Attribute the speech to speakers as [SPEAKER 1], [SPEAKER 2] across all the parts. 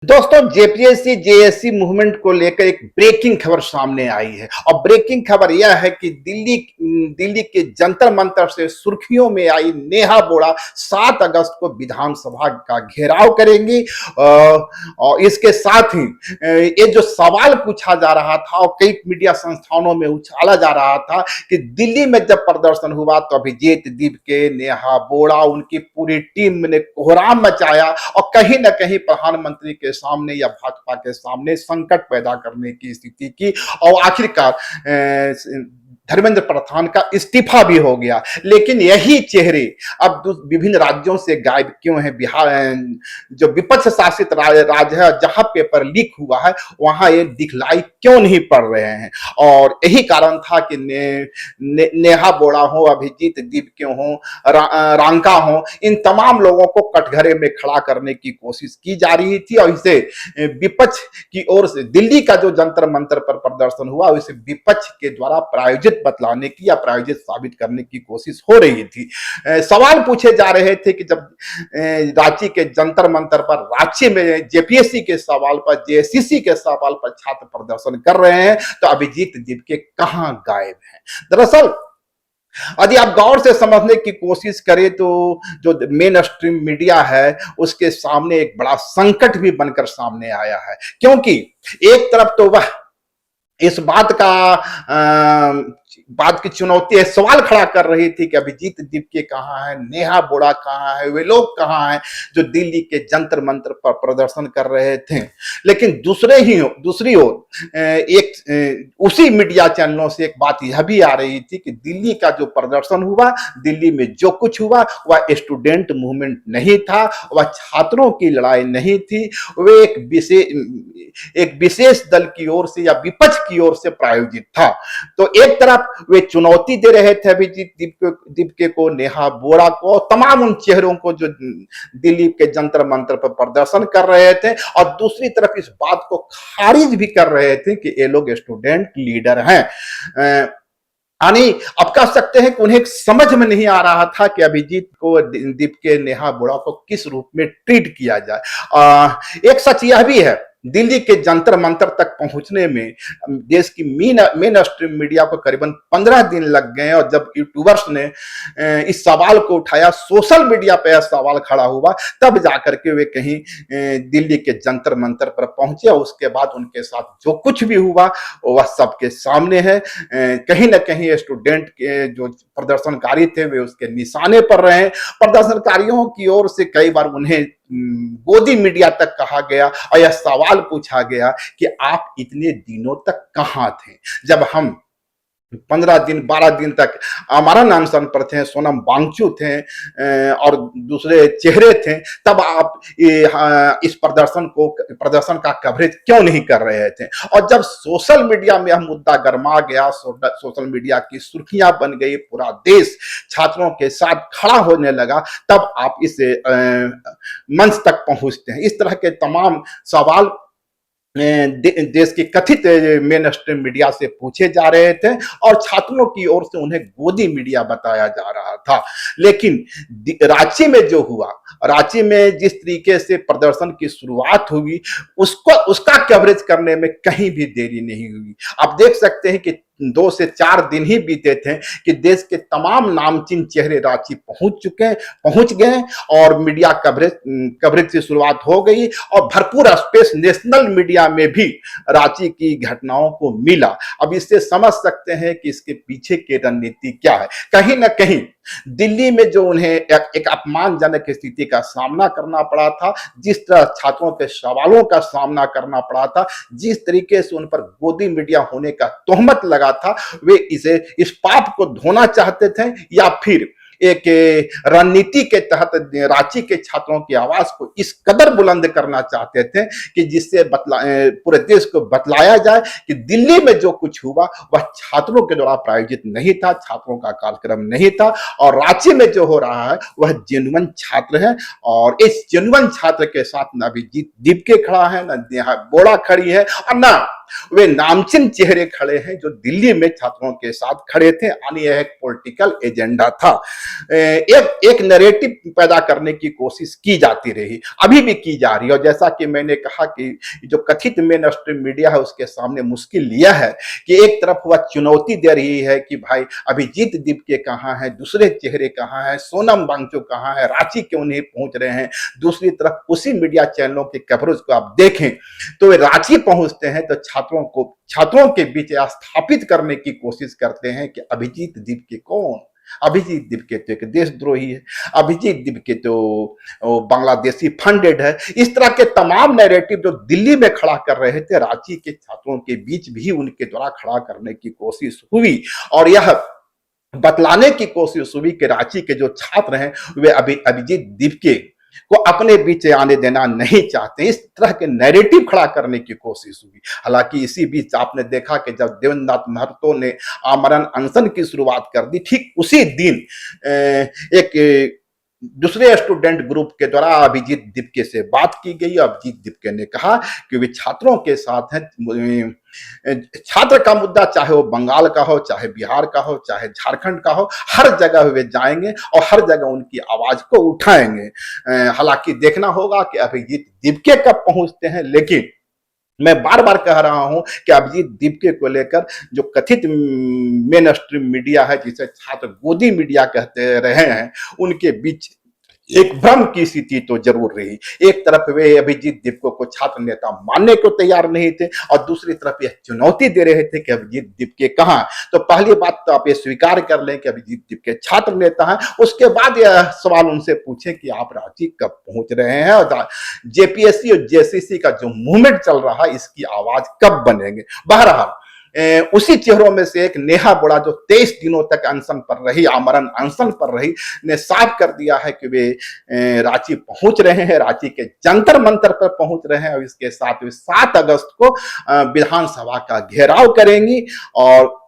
[SPEAKER 1] दोस्तों, JPSC JSC movement को लेकर एक ब्रेकिंग खबर सामने आई है और ब्रेकिंग खबर यह है कि दिल्ली के जंतर मंतर से सुर्खियों में आई नेहा बोरा 7 अगस्त को विधानसभा का घेराव करेंगी। और इसके साथ ही ये जो सवाल पूछा जा रहा था और कई मीडिया संस्थानों में उछाला जा रहा था कि दिल्ली में जब प्रदर्शन हुआ तो अभिजीत दीप के, नेहा बोरा, उनकी पूरी टीम ने कोहराम मचाया और कहीं ना कहीं प्रधानमंत्री के सामने या भाजपा के सामने संकट पैदा करने की स्थिति की और आखिरकार धर्मेंद्र प्रधान का इस्तीफा भी हो गया। लेकिन यही चेहरे अब विभिन्न राज्यों से गायब क्यों है? बिहार जो विपक्ष शासित राज्य है जहां पेपर लीक हुआ है वहां ये दिखलाई क्यों नहीं पड़ रहे हैं? और यही कारण था कि नेहा बोरा हो, अभिजीत दीप क्यों हो, रांका हो, इन तमाम लोगों को कटघरे में खड़ा करने की कोशिश की जा रही थी और इसे विपक्ष की ओर से दिल्ली का जो जंतर मंतर पर प्रदर्शन हुआ उसे विपक्ष के द्वारा प्रायोजित बतलाने की या प्रायोजित साबित करने की कोशिश हो रही थी। सवाल पूछे जा रहे थे कि जब रांची के जंतर मंतर पर, रांची में जेपीएससी के सवाल पर, जेएससीसी के सवाल पर छात्र प्रदर्शन कर रहे हैं तो अभिजीत दीप के कहां गायब हैं? दरअसल यदि आप गौर से समझने की कोशिश करें तो जो मेन स्ट्रीम मीडिया है उसके सामने एक बड़ा संकट भी बनकर सामने आया है, क्योंकि एक तरफ तो वह इस बात की चुनौती है, सवाल खड़ा कर रही थी कि अभिजीत दीप के कहाँ है, नेहा बोरा कहाँ है, वे लोग कहाँ हैं जो दिल्ली के जंतर मंतर पर प्रदर्शन कर रहे थे। लेकिन दूसरी ओर एक उसी मीडिया चैनलों से एक बात यह भी आ रही थी कि दिल्ली का जो प्रदर्शन हुआ, दिल्ली में जो कुछ हुआ वह स्टूडेंट मूवमेंट नहीं था, वह छात्रों की लड़ाई नहीं थी, वे एक विशेष दल की ओर से या विपक्ष की ओर से प्रायोजित था। तो एक तरफ वे चुनौती दे रहे थे अभिजीत दीप को, नेहा बोरा को, तमाम उन चेहरों को जो दिल्ली के जंतर मंतर पर प्रदर्शन कर रहे थे, और दूसरी तरफ इस बात को खारिज भी कर रहे थे कि ये लोग स्टूडेंट लीडर हैं। यानी अब कह सकते हैं कि उन्हें समझ में नहीं आ रहा था कि अभिजीत को, दीप के, नेहा बोरा को किस रूप में ट्रीट किया जाए। एक सच यह भी है, दिल्ली के जंतर मंतर तक पहुंचने में देश की मेन स्ट्रीम मीडिया को करीबन 15 दिन लग गए और जब यूट्यूबर्स ने इस सवाल को उठाया, सोशल मीडिया पे यह सवाल खड़ा हुआ, तब जाकर के वे कहीं दिल्ली के जंतर मंतर पर पहुंचे और उसके बाद उनके साथ जो कुछ भी हुआ वह सबके सामने है। कहीं ना कहीं स्टूडेंट के जो प्रदर्शनकारी थे वे उसके निशाने पर रहे। प्रदर्शनकारियों की ओर से कई बार उन्हें गोदी मीडिया तक कहा गया और यह सवाल पूछा गया कि आप इतने दिनों तक कहां थे? जब हम 15 दिन 12 दिन तक अमरण अनशन पर थे, सोनम वांगचू थे और दूसरे चेहरे थे, तब आप इस प्रदर्शन का कवरेज क्यों नहीं कर रहे थे? और जब सोशल मीडिया में यह मुद्दा गर्मा गया, सोशल मीडिया की सुर्खियां बन गई, पूरा देश छात्रों के साथ खड़ा होने लगा, तब आप इस मंच तक पहुंचते हैं। इस तरह के तमाम सवाल देश की कथित मेन स्ट्रीम मीडिया से पूछे जा रहे थे और छात्रों की ओर से उन्हें गोदी मीडिया बताया जा रहा था। लेकिन रांची में जो हुआ, रांची में जिस तरीके से प्रदर्शन की शुरुआत हुई, उसका कवरेज करने में कहीं भी देरी नहीं हुई। आप देख सकते हैं कि 2 से 4 दिन ही बीते थे कि देश के तमाम नामचीन चेहरे रांची पहुंच गए और मीडिया कवरेज की शुरुआत हो गई और भरपूर स्पेस नेशनल मीडिया में भी रांची की घटनाओं को मिला। अब इससे समझ सकते हैं कि इसके पीछे की रणनीति क्या है। कहीं ना कहीं दिल्ली में जो उन्हें एक अपमानजनक स्थिति का सामना करना पड़ा था, जिस तरह छात्रों के सवालों का सामना करना पड़ा था, जिस तरीके से उन पर गोदी मीडिया होने का तोहमत लगा था, वे इस पाप को धोना चाहते थे या फिर एक रणनीति के तहत रांची के छात्रों की आवाज को इस कदर बुलंद करना चाहते थे कि जिससे पूरे देश को बतलाया जाए कि दिल्ली में जो कुछ हुआ वह छात्रों के द्वारा प्रायोजित नहीं था, छात्रों का कार्यक्रम नहीं था, और रांची में जो हो रहा है वह जेन्युइन छात्र है। और इस जेन्युइन छात्र के साथ न अभिजीत दीप के खड़ा है, न नेहा बोरा खड़ी है, और न वे नामचीन चेहरे खड़े हैं जो दिल्ली में छात्रों के साथ खड़े थे, यानी यह एक पॉलिटिकल एजेंडा था। एक नैरेटिव पैदा करने की कोशिश की जाती रही, अभी भी की जा रही है। और जैसा कि मैंने कहा कि जो कथित मेन स्ट्रीम मीडिया है उसके सामने मुश्किल यह है कि एक तरफ वह चुनौती दे रही है कि भाई अभिजीत दीपके कहाँ है, दूसरे चेहरे कहाँ है, सोनम वांगचुक कहाँ है, रांची क्यों नहीं पहुंच रहे हैं। दूसरी तरफ उसी मीडिया चैनलों के कवरेज को आप देखें तो वे रांची पहुंचते हैं तो छात्रों के बीच स्थापित करने की कोशिश करते हैं कि अभिजीत दीपके कौन। अभिजीत दीपके तो एक देशद्रोही है, अभिजीत दीपके तो बांग्लादेशी फंडेड है। इस तरह के तमाम नैरेटिव जो दिल्ली में खड़ा कर रहे थे, रांची के छात्रों के बीच भी उनके द्वारा खड़ा करने की कोशिश हुई और यह बतलाने की कोशिश हुई कि रांची के जो छात्र हैं वे अभिजीत दीपके को अपने बीच आने देना नहीं चाहते। इस तरह के नैरेटिव खड़ा करने की कोशिश हुई। हालांकि इसी बीच आपने देखा कि जब देवेंद्रनाथ महतो ने आमरण अनशन की शुरुआत कर दी, ठीक उसी दिन एक दूसरे स्टूडेंट ग्रुप के द्वारा अभिजीत दीपके से बात की गई। अभिजीत दीपके ने कहा कि वे छात्रों के साथ हैं। छात्र का मुद्दा चाहे वो बंगाल का हो, चाहे बिहार का हो, चाहे झारखंड का हो, हर जगह वे जाएंगे और हर जगह उनकी आवाज को उठाएंगे। हालांकि देखना होगा कि अभिजीत दीपके कब पहुंचते हैं, लेकिन मैं बार बार कह रहा हूं कि अभिजीत दीपके को लेकर जो कथित मेन स्ट्रीम मीडिया है, जिसे छात्र गोदी मीडिया कहते रहे हैं, उनके बीच एक भ्रम की स्थिति तो जरूर रही। एक तरफ वे अभिजीत दीपके को छात्र नेता मानने को तैयार नहीं थे और दूसरी तरफ यह चुनौती दे रहे थे कि अभिजीत दीपके कहां। तो पहली बात तो आप ये स्वीकार कर लें कि अभिजीत दीपके छात्र नेता हैं। उसके बाद यह सवाल उनसे पूछें कि आप रांची कब पहुंच रहे हैं और जेपीएससी और जेसीसी का जो मूवमेंट चल रहा है इसकी आवाज कब बनेंगे। बहरहाल उसी चेहरों में से एक नेहा बोड़ा जो 23 दिनों तक अनशन पर रही, आमरण अनशन पर रही, ने साफ कर दिया है कि वे रांची पहुंच रहे हैं, रांची के जंतर मंतर पर पहुंच रहे हैं और इसके साथ वे 7 अगस्त को विधानसभा का घेराव करेंगी और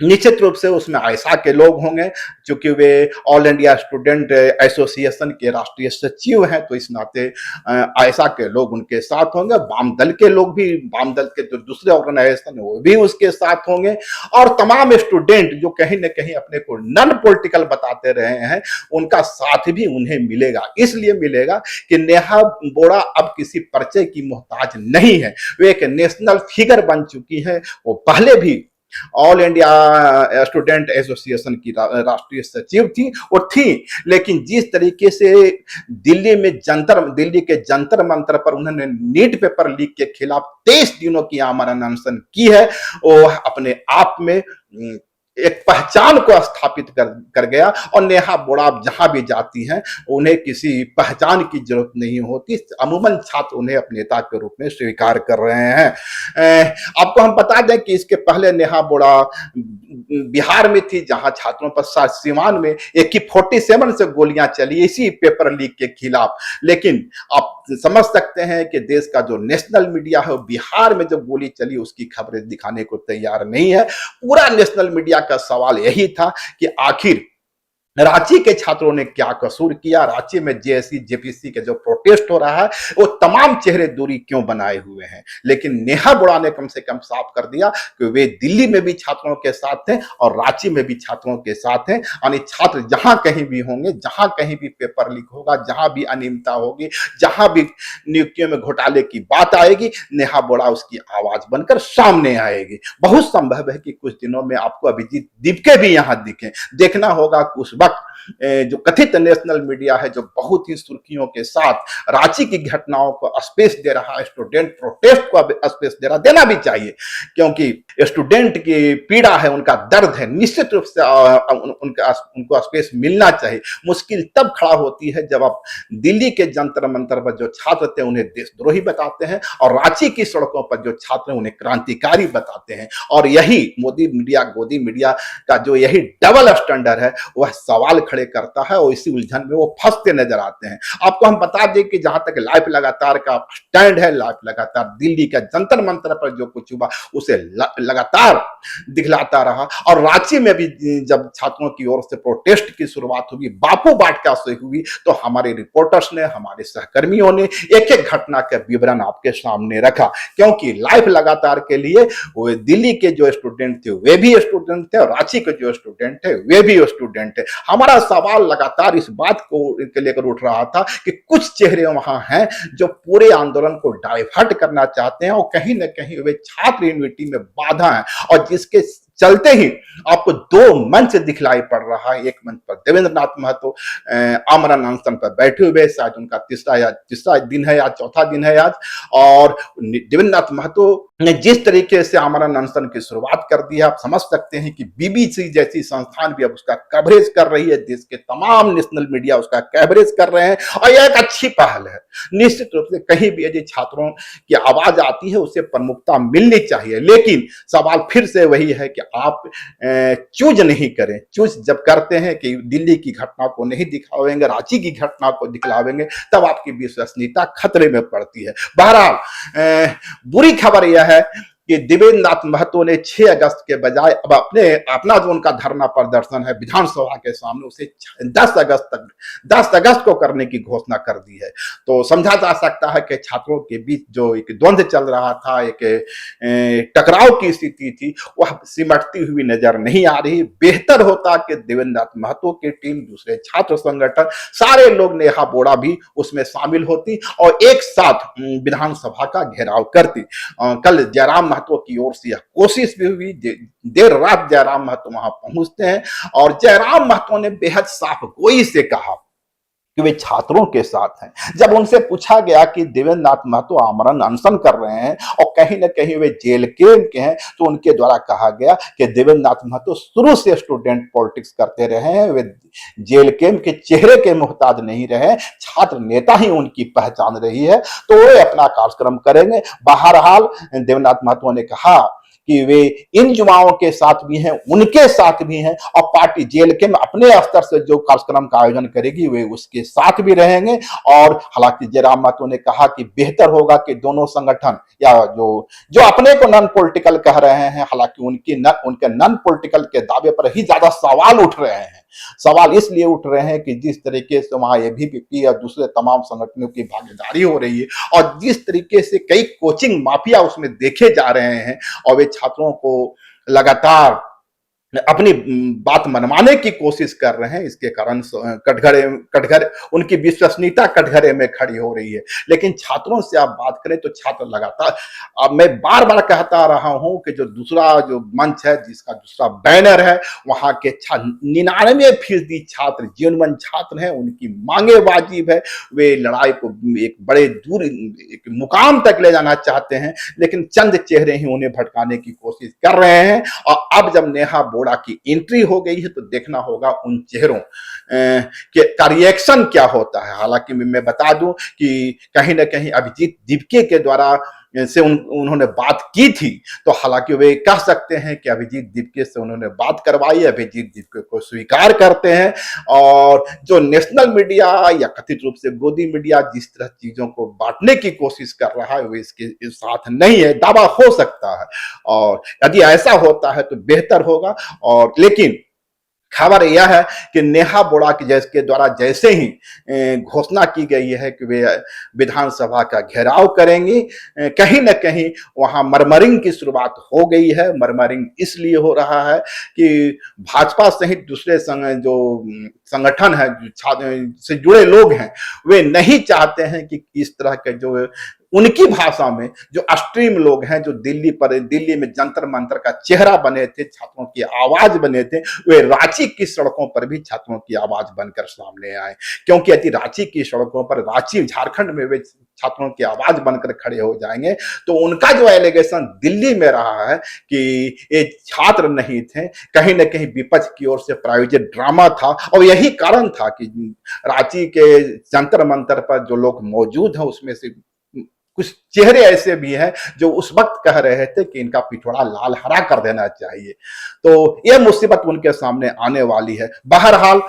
[SPEAKER 1] निश्चित रूप से उसमें आयशा के लोग होंगे, क्योंकि वे ऑल इंडिया स्टूडेंट एसोसिएशन के राष्ट्रीय सचिव हैं, तो इस नाते आयशा के लोग उनके साथ होंगे। वाम दल के लोग भी, वाम दल के जो दूसरे ऑर्गेनाइजेशन है वो भी उसके साथ होंगे और तमाम स्टूडेंट जो कहीं न कहीं अपने को नॉन पॉलिटिकल बताते रहे हैं, उनका साथ भी उन्हें मिलेगा। इसलिए मिलेगा कि नेहा बोड़ा अब किसी परिचय की मोहताज नहीं है, वे एक नेशनल फिगर बन चुकी है। वो पहले भी ऑल इंडिया स्टूडेंट एसोसिएशन की राष्ट्रीय सचिव थी, वो थी, लेकिन जिस तरीके से दिल्ली के जंतर मंतर पर उन्होंने नीट पेपर लीक के खिलाफ 23 दिनों की आमरण अनशन की है, वो अपने आप में एक पहचान को स्थापित कर गया। और नेहा बोड़ा जहां भी जाती हैं उन्हें किसी पहचान की जरूरत नहीं होती, अमूमन छात्र उन्हें अपने नेता के रूप में स्वीकार कर रहे हैं। आपको हम बता दें कि इसके पहले नेहा बोड़ा बिहार में थी, जहां छात्रों पर सीवान में AK-47 से गोलियां चली इसी पेपर लीक के खिलाफ। लेकिन आप समझ सकते हैं कि देश का जो नेशनल मीडिया है बिहार में जो गोली चली उसकी खबरें दिखाने को तैयार नहीं है। पूरा नेशनल मीडिया का सवाल यही था कि आखिर रांची के छात्रों ने क्या कसूर किया, रांची में जेएससी जेपीसी के जो प्रोटेस्ट हो रहा है वो तमाम चेहरे दूरी क्यों बनाए हुए हैं। लेकिन नेहा बोड़ा ने कम से कम साफ कर दिया कि वे दिल्ली में भी छात्रों के साथ हैं और रांची में भी छात्रों के साथ हैं। यानी छात्र जहां कहीं भी होंगे, जहां कहीं भी पेपर लीक होगा, जहां भी अनियमितता होगी, जहां भी नियुक्तियों में घोटाले की बात आएगी, नेहा बोड़ा उसकी आवाज बनकर सामने आएगी। बहुत संभव है कि कुछ दिनों में आपको अभिजीत दीपके भी यहां दिखे। देखना होगा कि उस जो कथित नेशनल मीडिया है जो बहुत ही सुर्खियों के साथ रांची की घटनाओं को स्पेस दे रहा है, स्टूडेंट प्रोटेस्ट को स्पेस दे रहा, देना भी चाहिए, क्योंकि स्टूडेंट की पीड़ा है, उनका दर्द है, निश्चित रूप से उनको स्पेस मिलना चाहिए। मुश्किल तब खड़ा होती है जब आप दिल्ली के जंतर मंतर पर जो छात्र थे उन्हें देशद्रोही बताते हैं और रांची की सड़कों पर जो छात्र उन्हें क्रांतिकारी बताते हैं। और यही मोदी मीडिया, गोदी मीडिया का जो यही डबल स्टैंडर्ड है, वह सवाल खड़े करता है और इसी उलझन में वो फंसते नजर आते हैं। आपको हम बता दें कि जहां तक लाइफ लगातार का स्टैंड है, लाइफ लगातार दिल्ली का जंतर मंतर पर जो कुछ हुआ उसे लगातार दिखलाता रहा। और रांची में भी जब छात्रों की ओर से प्रोटेस्ट की शुरुआत हुई, बापू बाटका से हुई, तो हमारे रिपोर्टर्स ने, हमारे सहकर्मियों ने एक एक घटना का विवरण आपके सामने रखा, क्योंकि लाइफ लगातार के लिए वो दिल्ली के जो स्टूडेंट थे वे भी स्टूडेंट थे और रांची के जो स्टूडेंट थे वे भी स्टूडेंट थे। हमारा सवाल लगातार इस बात को लेकर उठ रहा था कि कुछ चेहरे वहां हैं जो पूरे आंदोलन को डाइवर्ट करना चाहते हैं और कहीं ना कहीं वे छात्र यूनिटी में बाधा है, और जिसके चलते ही आपको दो मंच दिखलाई पड़ रहा है। एक मंच पर देवेंद्र नाथ महतो आमरण अनशन पर बैठे हुए, शायद उनका तीसरा दिन है या चौथा दिन है आज, और देवेंद्र नाथ महतो ने जिस तरीके से आमरण अनशन की शुरुआत कर दी है, आप समझ सकते हैं कि बीबीसी जैसी संस्थान भी अब उसका कवरेज कर रही है, देश के तमाम नेशनल मीडिया उसका कवरेज कर रहे हैं, और यह एक अच्छी पहल है। निश्चित रूप से कहीं भी यदि छात्रों की आवाज आती है उसे प्रमुखता मिलनी चाहिए, लेकिन सवाल फिर से वही है कि आप चूज नहीं करें। चूज जब करते हैं कि दिल्ली की घटना को नहीं दिखावेंगे, रांची की घटना को दिखलावेंगे, तब आपकी विश्वसनीयता खतरे में पड़ती है। बहरहाल बुरी खबर यह है कि देवेंद्र नाथ महतो ने 6 अगस्त के बजाय अब अपना जो उनका धरना प्रदर्शन है विधानसभा के सामने, उसे 10 अगस्त को करने की घोषणा कर दी है। तो समझा जा सकता है कि छात्रों के बीच जो एक द्वंद्व चल रहा था, एक टकराव की स्थिति थी, वह सिमटती हुई नजर नहीं आ रही। बेहतर होता कि देवेंद्र नाथ महतो की टीम, दूसरे छात्र संगठन, सारे लोग, नेहा बोरा भी उसमें शामिल होती और एक साथ विधानसभा का घेराव करती। कल जयराम महतो की ओर से यह कोशिश भी हुई, देर रात जयराम महतो वहां पहुंचते हैं और जयराम महतो ने बेहद साफ गोई से कहा कि वे छात्रों के साथ हैं। जब उनसे पूछा गया कि देवेंद्र नाथ महतो आमरण अनशन कर रहे हैं और कहीं ना कहीं वे जेल कैंप के हैं, तो उनके द्वारा कहा गया कि देवेंद्र नाथ महतो शुरू से स्टूडेंट पॉलिटिक्स करते रहे हैं, वे जेल कैंप के चेहरे के मोहताज नहीं रहे, छात्र नेता ही उनकी पहचान रही है, तो वे अपना कार्यक्रम करेंगे। बहरहाल देवेंद्र नाथ महतो ने कहा कि वे इन युवाओं के साथ भी हैं, उनके साथ भी हैं, और पार्टी जेल के में अपने स्तर से जो कार्यक्रम का आयोजन करेगी वे उसके साथ भी रहेंगे। और हालांकि जयराम महतो ने कहा कि बेहतर होगा कि दोनों संगठन या जो अपने को नॉन पॉलिटिकल कह रहे हैं, हालांकि उनके नॉन पॉलिटिकल के दावे पर ही ज्यादा सवाल उठ रहे हैं। सवाल इसलिए उठ रहे हैं कि जिस तरीके से वहां एबीवीपी और दूसरे तमाम संगठनों की भागीदारी हो रही है और जिस तरीके से कई कोचिंग माफिया उसमें देखे जा रहे हैं, और वे छात्रों को लगातार अपनी बात मनवाने की कोशिश कर रहे हैं, इसके कारण कटघरे उनकी विश्वसनीयता कटघरे में खड़ी हो रही है। लेकिन छात्रों से आप बात करें तो छात्र लगातार, अब मैं बार बार कहता रहा हूं कि जो दूसरा जो मंच है, जिसका दूसरा बैनर है, वहां के 99% छात्र जीवनमन छात्र हैं, उनकी मांगे वाजिब है, वे लड़ाई को एक बड़े दूर एक मुकाम तक ले जाना चाहते हैं, लेकिन चंद चेहरे ही उन्हें भटकाने की कोशिश कर रहे हैं। और अब जब नेहा बोरा की एंट्री हो गई है तो देखना होगा उन चेहरों का रिएक्शन क्या होता है। हालांकि मैं बता दूं कि कहीं ना कहीं अभिजीत दीपके के द्वारा से उन्होंने बात की थी, तो हालांकि वे कह सकते हैं कि अभिजीत दीपके से उन्होंने बात करवाई, अभिजीत दीपके को स्वीकार करते हैं। और जो नेशनल मीडिया या कथित रूप से गोदी मीडिया जिस तरह चीजों को बांटने की कोशिश कर रहा है, वो इसके साथ नहीं है, दावा हो सकता है, और यदि ऐसा होता है तो बेहतर होगा। और लेकिन खबर यह है कि नेहा बोरा के द्वारा जैसे ही घोषणा की गई है कि वे विधानसभा का घेराव करेंगी, कहीं न कहीं वहां मरमरिंग की शुरुआत हो गई है। मरमरिंग इसलिए हो रहा है कि भाजपा सहित दूसरे जो संगठन है, से जुड़े लोग हैं, वे नहीं चाहते हैं कि इस तरह के जो उनकी भाषा में जो एक्सट्रीम लोग हैं, जो दिल्ली में जंतर मंतर का चेहरा बने थे, छात्रों की आवाज बने थे, वे रांची की सड़कों पर भी छात्रों की आवाज बनकर सामने आए। क्योंकि यदि रांची की सड़कों पर, रांची झारखंड में वे छात्रों की आवाज बनकर खड़े हो जाएंगे, तो उनका जो एलिगेशन दिल्ली में रहा है कि ये छात्र नहीं थे, कहीं ना कहीं विपक्ष की ओर से प्रायोजित ड्रामा था, और यही कारण था कि रांची के जंतर मंतर पर जो लोग मौजूद हैं उसमें से कुछ चेहरे ऐसे भी हैं जो उस वक्त कह रहे थे कि इनका पिछवाड़ा लाल हरा कर देना चाहिए। तो यह मुसीबत उनके सामने आने वाली है। बहरहाल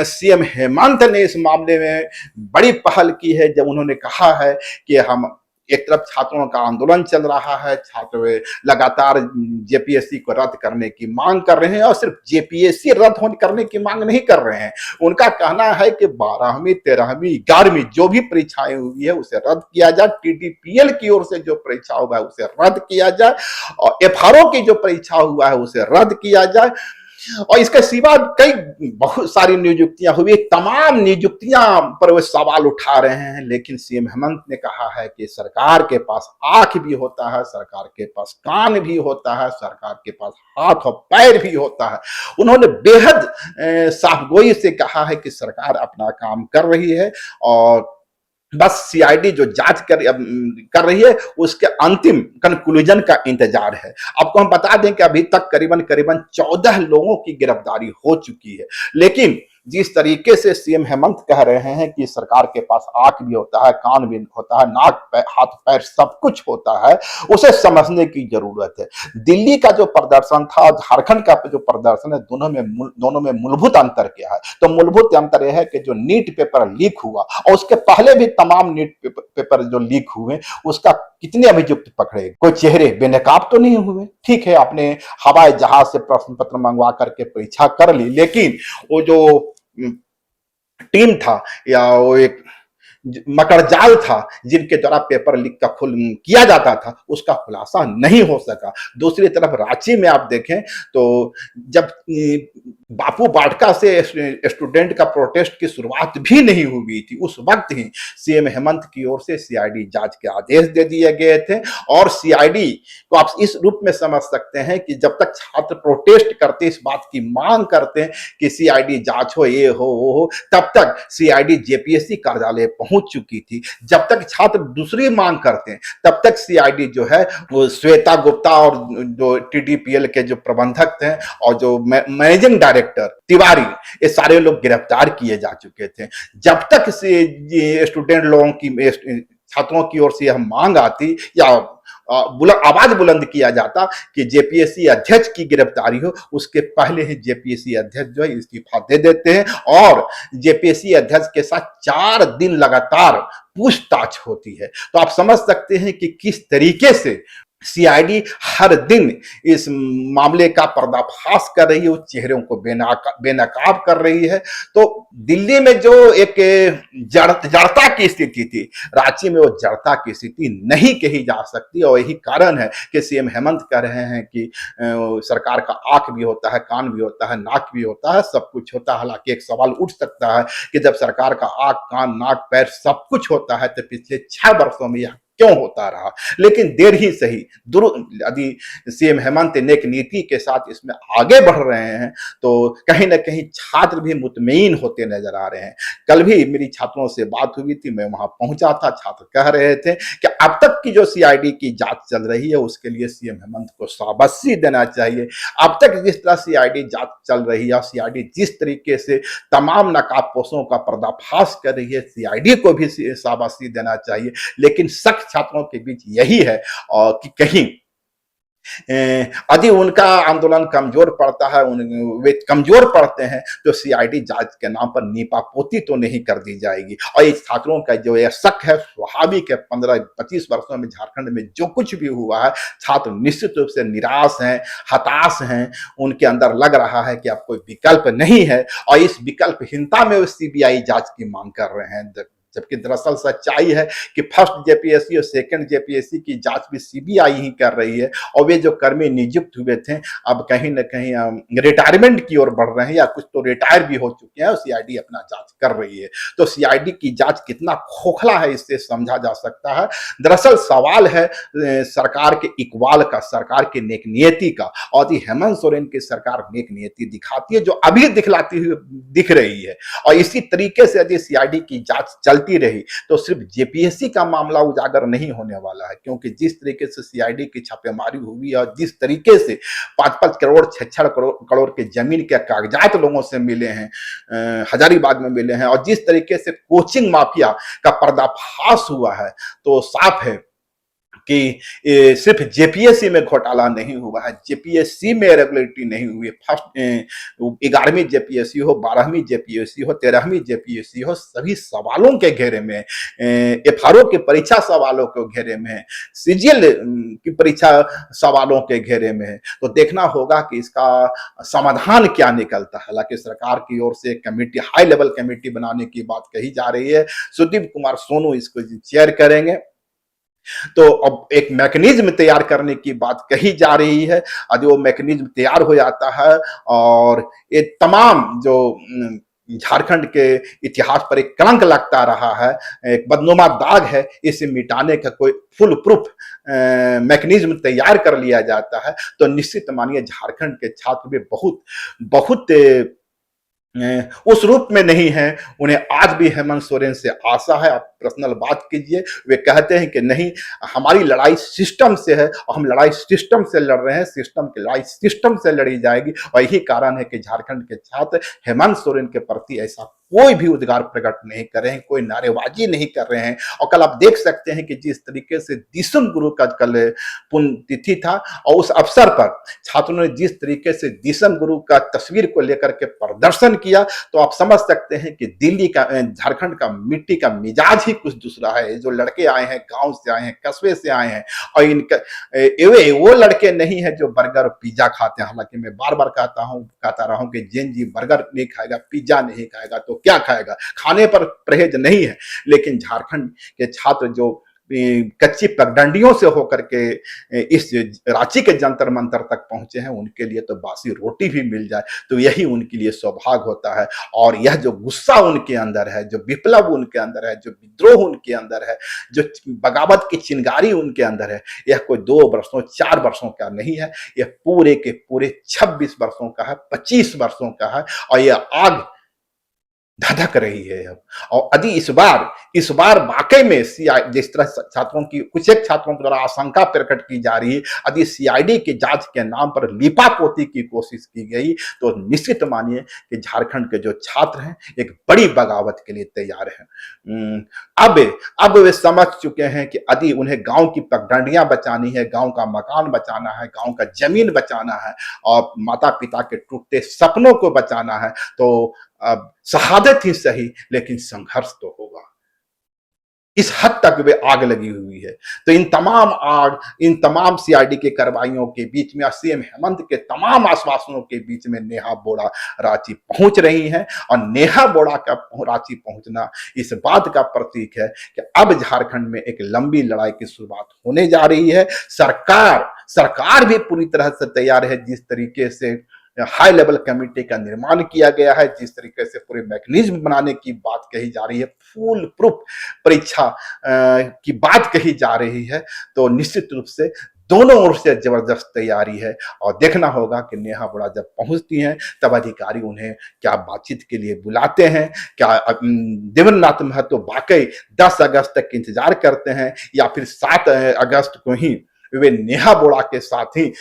[SPEAKER 1] सीएम हेमंत ने इस मामले में बड़ी पहल की है जब उन्होंने कहा है कि हम एक तरफ छात्रों का आंदोलन चल रहा है, छात्र लगातार जेपीएससी को रद्द करने की मांग कर रहे हैं और सिर्फ जेपीएससी रद्द होने करने की मांग नहीं कर रहे हैं। उनका कहना है कि 12वीं 13वीं 11वीं जो भी परीक्षाएं हुई है उसे रद्द किया जाए, टीटीपीएल की ओर से जो परीक्षा हुआ है उसे रद्द किया जाए और एफआरओ की जो परीक्षा हुआ है उसे रद्द किया जाए। और इसके सिवा कई बहुत सारी नियुक्तियां हुई, तमाम नियुक्तियां पर वे सवाल उठा रहे हैं। लेकिन सीएम हेमंत ने कहा है कि सरकार के पास आंख भी होता है, सरकार के पास कान भी होता है, सरकार के पास हाथ और पैर भी होता है। उन्होंने बेहद साफगोई से कहा है कि सरकार अपना काम कर रही है और बस सीआईडी जो जांच कर रही है उसके अंतिम कंक्लूजन का इंतजार है। आपको हम बता दें कि अभी तक करीबन करीबन 14 लोगों की गिरफ्तारी हो चुकी है। लेकिन जिस तरीके से सीएम हेमंत कह रहे हैं कि सरकार के पास आंख भी होता है, कान भी होता है, नाक हाथ पैर सब कुछ होता है, उसे समझने की जरूरत है। दिल्ली का जो प्रदर्शन था और झारखंड का जो प्रदर्शन है, दोनों में मूलभूत अंतर क्या है? तो मूलभूत अंतर यह है कि जो नीट पेपर लीक हुआ और उसके पहले भी तमाम नीट पेपर जो लीक हुए उसका कितने अभियुक्त पकड़े? कोई चेहरे बेनकाब तो नहीं हुए। ठीक है, आपने हवाई जहाज से प्रश्न पत्र मंगवा करके परीक्षा कर ली, लेकिन वो जो टीम था या वो एक मकड़जाल था जिनके द्वारा पेपर लीक का किया जाता था, उसका खुलासा नहीं हो सका। दूसरी तरफ रांची में आप देखें तो जब बापू बाटका से स्टूडेंट का प्रोटेस्ट की शुरुआत भी नहीं हुई थी, उस वक्त ही सीएम हेमंत की ओर से सीआईडी जांच के आदेश दे दिए गए थे। और सीआईडी को आप इस रूप में समझ सकते हैं कि जब तक छात्र प्रोटेस्ट करते, इस बात की मांग करते हैं कि सीआईडी जांच हो, ये हो वो हो, तब तक सीआईडी जेपीएससी कार्यालय पहुंच चुकी थी। जब तक छात्र दूसरी मांग करते हैं तब तक सीआईडी जो है वो श्वेता गुप्ता और जो टीटीपीएल के जो प्रबंधक थे और जो मैनेजिंग डायरेक्टर तिवारी, ये सारे लोग गिरफ्तार किए जा चुके थे। जब तक से स्टूडेंट लोगों की, छात्रों की ओर से यह मांग आती या आवाज बुलंद किया जाता कि जेपीएससी अध्यक्ष की गिरफ्तारी हो, उसके पहले ही जेपीएससी अध्यक्ष जो है इस्तीफा दे देते हैं और जेपीएससी अध्यक्ष के साथ 4 दिन लगातार पूछताछ होती है। तो आप समझ सकते हैं कि किस तरीके से सीआईडी हर दिन इस मामले का पर्दाफाश कर रही है, उस चेहरों को बेनकाब कर रही है। तो दिल्ली में जो एक जड़ता की स्थिति थी, रांची में वो जड़ता की स्थिति नहीं कही जा सकती और यही कारण है कि सीएम हेमंत कह रहे हैं कि सरकार का आंख भी होता है, कान भी होता है, नाक भी होता है, सब कुछ होता है। हालांकि एक सवाल उठ सकता है कि जब सरकार का आंख, कान, नाक, पैर सब कुछ होता है तो पिछले 6 वर्षों में यह क्यों होता रहा? लेकिन देर ही सही, यदि सीएम हेमंत नेक नीति के साथ इसमें आगे बढ़ रहे हैं तो कहीं ना कहीं छात्र भी मुतमईन होते नजर आ रहे हैं। कल भी मेरी छात्रों से बात हुई थी, मैं वहां पहुंचा था, छात्र कह रहे थे कि अब तक की जो सीआईडी की जांच चल रही है उसके लिए सीएम हेमंत को शाबाशी देना चाहिए। अब तक जिस तरह सीआईडी जांच चल रही है, सीआईडी जिस तरीके से तमाम नकाबपोशों का पर्दाफाश कर रही है, सीआईडी को भी शाबाशी देना चाहिए। लेकिन सख्त छात्रों के बीच यही है और कि कहीं यदि उनका आंदोलन कमजोर पड़ता है, वे कमजोर पड़ते हैं तो सीआईडी जांच के नाम पर नीपापोती तो नहीं कर दी जाएगी। और इस छात्रों का जो यह शक है स्वाभाविक है, 15-25 वर्षों में झारखंड में जो कुछ भी हुआ है, छात्र निश्चित रूप से निराश हैं, हताश हैं। उनके अंदर लग रहा है कि अब कोई विकल्प नहीं है और इस विकल्पहीनता में वो सीबीआई जांच की मांग कर रहे हैं। जबकि दरअसल सच्चाई है कि फर्स्ट जेपीएससी और सेकंड जेपीएससी की जांच भी सीबीआई ही कर रही है और वे जो कर्मी नियुक्त हुए थे अब कहीं न कहीं रिटायरमेंट की ओर बढ़ रहे हैं या कुछ तो रिटायर भी हो चुके हैं और सीआईडी अपना जांच कर रही है। तो सीआईडी की जांच कितना खोखला है इससे समझा जा सकता है। दरअसल सवाल है सरकार के इकबाल का, सरकार की नेक नियति का। और हेमंत सोरेन की सरकार नेक नियति दिखाती है, जो अभी दिखलाती हुई दिख रही है। और इसी तरीके से यदि सीआईडी की जांच चलती रही तो सिर्फ जेपीएससी का मामला उजागर नहीं होने वाला है, क्योंकि जिस तरीके से सीआईडी की छापेमारी हुई और जिस तरीके से 5-5 करोड़ 6-6 करोड़ के जमीन के कागजात लोगों से मिले हैं, हजारीबाग में मिले हैं, और जिस तरीके से कोचिंग माफिया का पर्दाफाश हुआ है, तो साफ है कि सिर्फ जेपीएससी में घोटाला नहीं हुआ है, जेपीएससी में रेगुलरिटी नहीं हुई। फर्स्ट 11वीं जेपीएससी हो, 12वीं जेपीएससी हो, 13वीं जेपीएससी हो, सभी सवालों के घेरे में, एफआरओ की परीक्षा सवालों के घेरे में है, सीजीएल की परीक्षा सवालों के घेरे में है। तो देखना होगा कि इसका समाधान क्या निकलता है। हालांकि सरकार की ओर से कमेटी, हाई लेवल कमेटी बनाने की बात कही जा रही है, सुदीप कुमार सोनू इसको चेयर करेंगे। तो अब एक मैकेनिज्म तैयार करने की बात कही जा रही है। यदि वो मैकेनिज्म तैयार हो जाता है और ये तमाम जो झारखंड के इतिहास पर एक कलंक लगता रहा है, एक बदनुमा दाग है, इसे मिटाने का कोई फुल प्रूफ मैकेनिज्म तैयार कर लिया जाता है, तो निश्चित मानिए झारखंड के छात्र भी बहुत बहुत उस रूप में नहीं है। उन्हें आज भी हेमंत सोरेन से आशा है। आप पर्सनल बात कीजिए, वे कहते हैं कि नहीं, हमारी लड़ाई सिस्टम से है और हम लड़ाई सिस्टम से लड़ रहे हैं, सिस्टम की लड़ाई सिस्टम से लड़ी जाएगी। और यही कारण है कि झारखंड के छात्र हेमंत सोरेन के प्रति ऐसा कोई भी उद्गार प्रकट नहीं कर रहे हैं, कोई नारेबाजी नहीं कर रहे हैं। और कल आप देख सकते हैं कि जिस तरीके से दिसम गुरु का कल पुण्यतिथि था और उस अवसर पर छात्रों ने जिस तरीके से दिसम गुरु का तस्वीर को लेकर के प्रदर्शन किया, तो आप समझ सकते हैं कि दिल्ली का, झारखंड का मिट्टी का मिजाज ही कुछ दूसरा है। जो लड़के आए हैं, गांव से आए हैं, कस्बे से आए हैं, और इनका वो लड़के नहीं है जो बर्गर पिज्जा खाते हैं। हालांकि मैं बार बार कहता रहा हूं कि जेन जी बर्गर नहीं खाएगा, पिज्जा नहीं खाएगा तो क्या खाएगा। खाने पर परहेज नहीं है, लेकिन झारखंड के छात्र जो कच्ची पगडंडियों से होकर के इस रांची के जंतर मंतर तक पहुंचे हैं, उनके लिए तो बासी रोटी भी मिल जाए तो यही उनके लिए सौभाग्य होता है। और यह जो गुस्सा उनके अंदर है, जो विप्लव उनके अंदर है, जो विद्रोह उनके अंदर है, जो बगावत की चिंगारी उनके अंदर है, यह कोई 2 वर्षों 4 वर्षों का नहीं है, यह पूरे के पूरे 26 वर्षों का है, 25 वर्षों का है। और यह आग धधक रही है अब। और यदि इस बार वाकई में जिस तरह छात्रों की, कुछ एक छात्रों द्वारा आशंका प्रकट की जा रही है, यदि सीआईडी की जांच के नाम पर लीपापोती की कोशिश की गई, तो निश्चित मानिए कि झारखंड के जो छात्र हैं एक बड़ी बगावत के लिए तैयार हैं। अब वे समझ चुके हैं कि यदि उन्हें गांव की पगडंडियां बचानी है, गांव का मकान बचाना है, गांव का जमीन बचाना है और माता पिता के टूटते सपनों को बचाना है, तो अब शहादत ही सही लेकिन संघर्ष तो होगा। इस हद तक वे आग लगी हुई है। तो इन तमाम सीआईडी के कार्रवाइयों के बीच में, सीएम हेमंत के तमाम आश्वासनों के बीच में नेहा बोरा रांची पहुंच रही हैं। और नेहा बोरा का रांची पहुंचना इस बात का प्रतीक है कि अब झारखंड में एक लंबी लड़ाई की शुरुआत होने जा रही है। सरकार भी पूरी तरह से तैयार है। जिस तरीके से हाई लेवल कमेटी का निर्माण किया गया है, जिस तरीके से पूरे मैकेनिज्म बनाने की बात कही जा रही है, फुल प्रूफ परीक्षा की बात कही जा रही है, तो निश्चित रूप से दोनों ओर से जबरदस्त तैयारी है। और देखना होगा कि नेहा बोरा जब पहुंचती हैं तब अधिकारी उन्हें क्या बातचीत के लिए बुलाते हैं, क्या देवेंद्रनाथ महतो वाकई 10 अगस्त तक इंतजार करते हैं या फिर 7 अगस्त को ही वे नेहा बोरा के साथ ही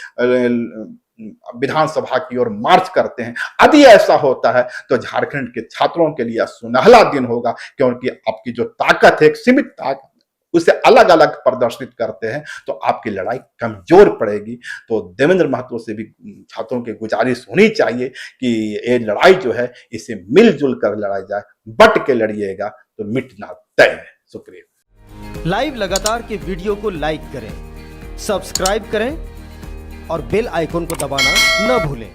[SPEAKER 1] विधानसभा की ओर मार्च करते हैं। यदि ऐसा होता है तो झारखंड के छात्रों के लिए सुनहला दिन होगा, क्योंकि आपकी जो ताकत है, एक सीमित ताकत, उसे अलग अलग प्रदर्शित करते हैं तो आपकी लड़ाई कमजोर पड़ेगी। तो देवेंद्र महतो से भी छात्रों की गुजारिश होनी चाहिए कि ये लड़ाई जो है इसे मिलजुल कर लड़ाई जाए, बट के लड़िएगा तो मिटना तय है। शुक्रिया।
[SPEAKER 2] लाइव लगातार के वीडियो को लाइक करें, सब्सक्राइब करें और बेल आइकन को दबाना न भूलें।